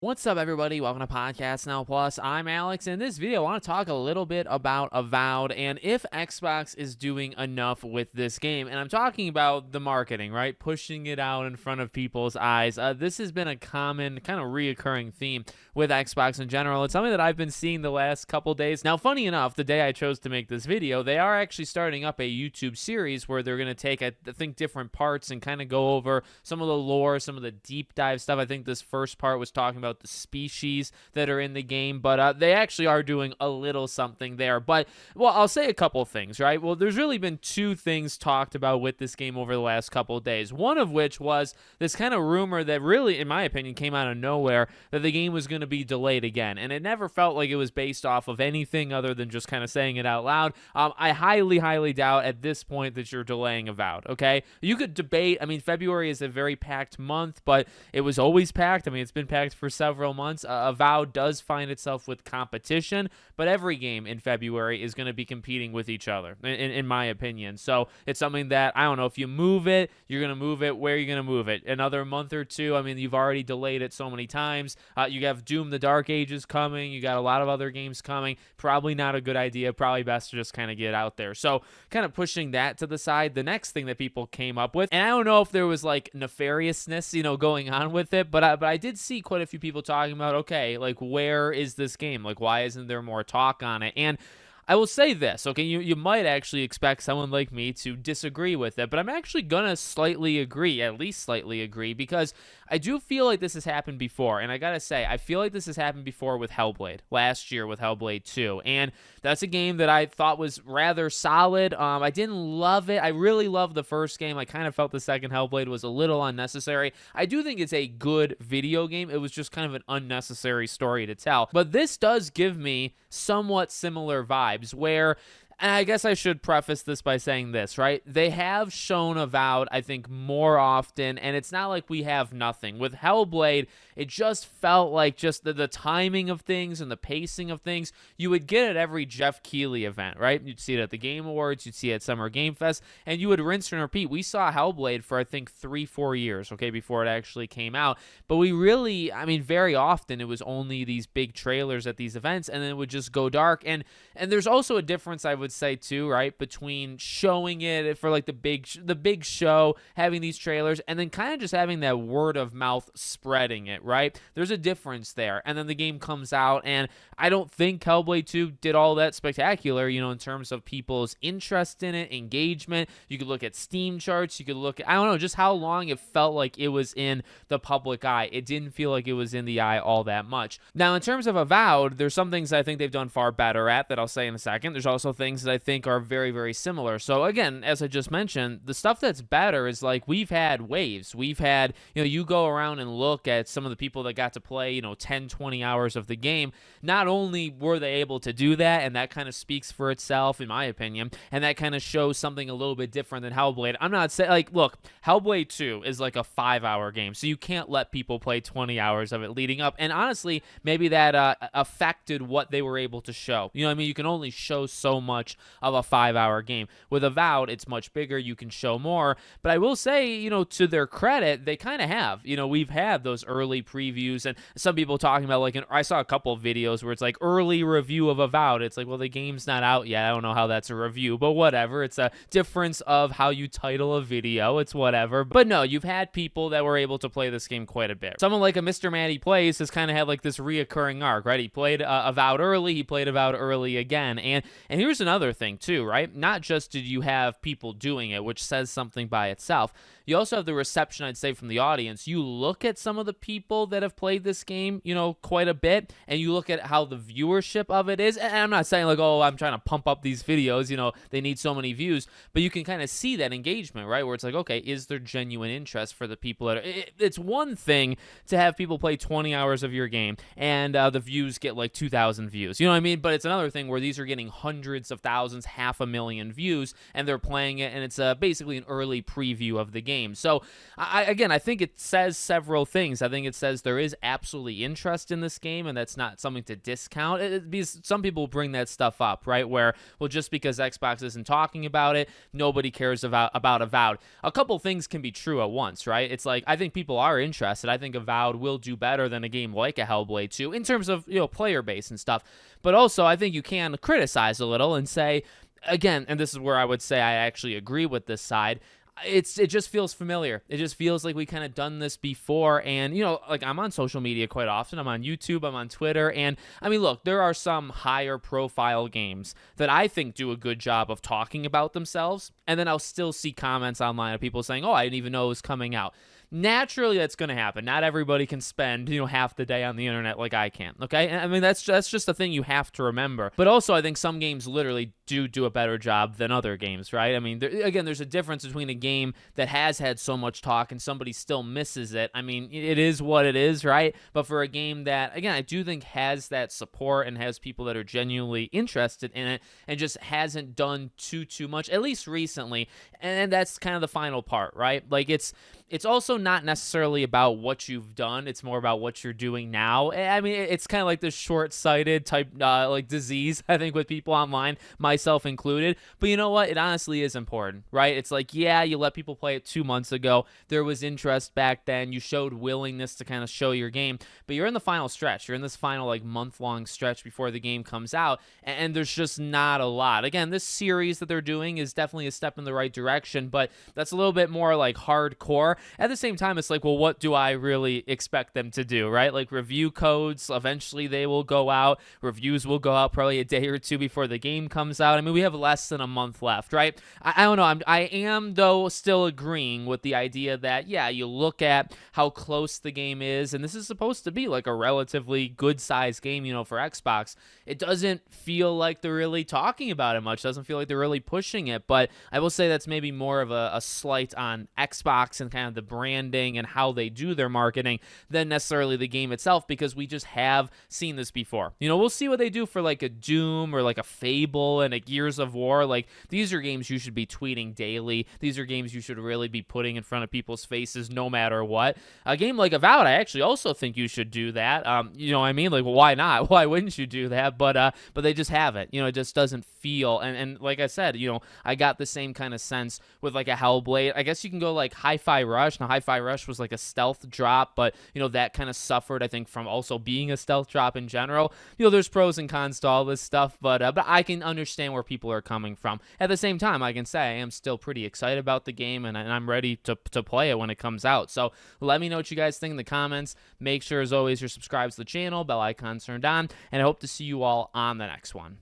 What's up, everybody? Welcome to Podcast Now Plus. I'm Alex, and in this video, I want to talk a little bit about Avowed and if Xbox is doing enough with this game. And I'm talking about the marketing, right? Pushing it out in front of people's eyes. This has been a common, kind of reoccurring theme with Xbox in general. It's something that I've been seeing the last couple days. Now, funny enough, the day I chose to make this video, they are actually starting up a YouTube series where they're going to take, I think, different parts and kind of go over some of the lore, some of the deep dive stuff. I think this first part was talking about the species that are in the game, but they actually are doing a little something there. But, well, I'll say a couple things, right? Well, there's really been two things talked about with this game over the last couple of days. One of which was this kind of rumor that really, in my opinion, came out of nowhere that the game was going to be delayed again. And it never felt like it was based off of anything other than just kind of saying it out loud. I highly doubt at this point that you're delaying Avowed, okay? You could debate. I mean, February is a very packed month, but it was always packed. I mean, it's been packed for several months. Avowed does find itself with competition, but every game in February is going to be competing with each other, in my opinion. So it's something that, I don't know, if you move it, you're going to move it. Where are you going to move it? Another month or two? I mean, you've already delayed it so many times. You have Doom the Dark Ages coming. You got a lot of other games coming. Probably not a good idea. Probably best to just kind of get out there. So kind of pushing that to the side. The next thing that people came up with, and I don't know if there was like nefariousness, going on with it, but I did see quite a few people talking about, okay, like, where is this game? Like, why isn't there more talk on it? And I will say this, okay, you might actually expect someone like me to disagree with it, but I'm actually gonna slightly agree, at least slightly agree, because I do feel like this has happened before, and I gotta say, I feel like this has happened before with Hellblade, last year with Hellblade 2, and that's a game that I thought was rather solid. I didn't love it. I really loved the first game. I kind of felt the second Hellblade was a little unnecessary. I do think it's a good video game. It was just kind of an unnecessary story to tell, but this does give me somewhat similar vibes where, and I guess I should preface this by saying this, right? They have shown Avowed, I think, more often, and it's not like we have nothing. With Hellblade, it just felt like just the timing of things and the pacing of things, you would get at every Jeff Keighley event, right? You'd see it at the Game Awards, you'd see it at Summer Game Fest, and you would rinse and repeat. We saw Hellblade for, I think, 3-4 years, okay, before it actually came out. But we really, I mean, very often it was only these big trailers at these events, and then it would just go dark. And there's also a difference, I would say, too, right, between showing it for like the big show, having these trailers, and then kind of just having that word of mouth spreading it, right? There's a difference there. And then the game comes out, and I don't think Hellblade 2 did all that spectacular, in terms of people's interest in it, engagement. You could look at Steam charts, you could look at, I don't know, just how long it felt like it was in the public eye. It didn't feel like it was in the eye all that much. Now, in terms of Avowed, there's some things I think they've done far better at that I'll say in a second. There's also things that I think are very, very similar. So again, as I just mentioned, the stuff that's better is like we've had waves. We've had, you go around and look at some of the people that got to play, 10, 20 hours of the game. Not only were they able to do that, and that kind of speaks for itself, in my opinion, and that kind of shows something a little bit different than Hellblade. I'm not saying, like, look, Hellblade 2 is like a 5-hour game, so you can't let people play 20 hours of it leading up. And honestly, maybe that affected what they were able to show. You know what I mean? You can only show so much of a 5-hour game. With Avowed, it's much bigger. You can show more. But I will say, to their credit, they kind of have. We've had those early previews, and some people talking about, like, I saw a couple of videos where it's like early review of Avowed. It's like, well, the game's not out yet. I don't know how that's a review, but whatever. It's a difference of how you title a video. It's whatever. But no, you've had people that were able to play this game quite a bit. Someone like a Mr. Matty Plays has kind of had like this reoccurring arc, right? He played Avowed early. He played Avowed early again. And here's another thing too, right? Not just did you have people doing it, which says something by itself. You also have the reception, I'd say, from the audience. You look at some of the people that have played this game, quite a bit, and you look at how the viewership of it is. And I'm not saying like, oh, I'm trying to pump up these videos, they need so many views, but you can kind of see that engagement, right? Where it's like, okay, is there genuine interest for the people that are, it's one thing to have people play 20 hours of your game and the views get like 2,000 views, you know what I mean? But it's another thing where these are getting hundreds of thousands, 500,000 views, and they're playing it, and it's basically an early preview of the game. So again, I think it says several things. I think it says there is absolutely interest in this game, and that's not something to discount. Because some people bring that stuff up, right? Where, well, just because Xbox isn't talking about it, nobody cares about Avowed. A couple things can be true at once, right? It's like, I think people are interested. I think Avowed will do better than a game like a Hellblade 2 in terms of, player base and stuff. But also, I think you can criticize a little and say, again, and this is where I would say I actually agree with this side, it just feels familiar. It just feels like we kind of done this before. And, like, I'm on social media quite often. I'm on YouTube. I'm on Twitter. And, I mean, look, there are some higher profile games that I think do a good job of talking about themselves. And then I'll still see comments online of people saying, oh, I didn't even know it was coming out. Naturally, that's going to happen. Not everybody can spend, half the day on the internet like I can, okay? And I mean, that's just a thing you have to remember. But also, I think some games literally do a better job than other games, right? I mean, again, there's a difference between a game that has had so much talk and somebody still misses it. I mean, it is what it is, right? But for a game that, again, I do think has that support and has people that are genuinely interested in it and just hasn't done too much, at least recently. And that's kind of the final part, right? Like, it's also not necessarily about what you've done. It's more about what you're doing now. I mean, it's kind of like this short-sighted type like disease, I think, with people online, myself included. But you know what? It honestly is important, right? It's like, yeah, you let people play it 2 months ago. There was interest back then. You showed willingness to kind of show your game. But you're in the final stretch. You're in this final like month-long stretch before the game comes out. And there's just not a lot. Again, this series that they're doing is definitely a step in the right direction. But that's a little bit more like hardcore. At the same time, it's like, well, what do I really expect them to do, right? Like, review codes, eventually they will go out. Reviews will go out probably a day or two before the game comes out. I mean, we have less than a month left, right? I don't know. I am, though, still agreeing with the idea that, yeah, you look at how close the game is, and this is supposed to be like a relatively good-sized game, for Xbox. It doesn't feel like they're really talking about it much. It doesn't feel like they're really pushing it, but I will say that's maybe more of a slight on Xbox and kind of the branding and how they do their marketing than necessarily the game itself, because we just have seen this before. We'll see what they do for like a Doom or like a Fable and a Gears of War. Like, these are games you should be tweeting daily. These are games you should really be putting in front of people's faces no matter what. A game like Avowed, I actually also think you should do that. You know what I mean? Like, well, why not? Why wouldn't you do that? But they just haven't. It just doesn't feel, and like I said, I got the same kind of sense with like a Hellblade. I guess you can go like Hi-Fi Rush. Now, Hi-Fi Rush was like a stealth drop, but that kind of suffered, I think, from also being a stealth drop in general. There's pros and cons to all this stuff, but I can understand where people are coming from. At the same time, I can say I am still pretty excited about the game, and I'm ready to play it when it comes out. So let me know what you guys think in the comments. Make sure, as always, you're subscribed to the channel, bell icon turned on, and I hope to see you all on the next one.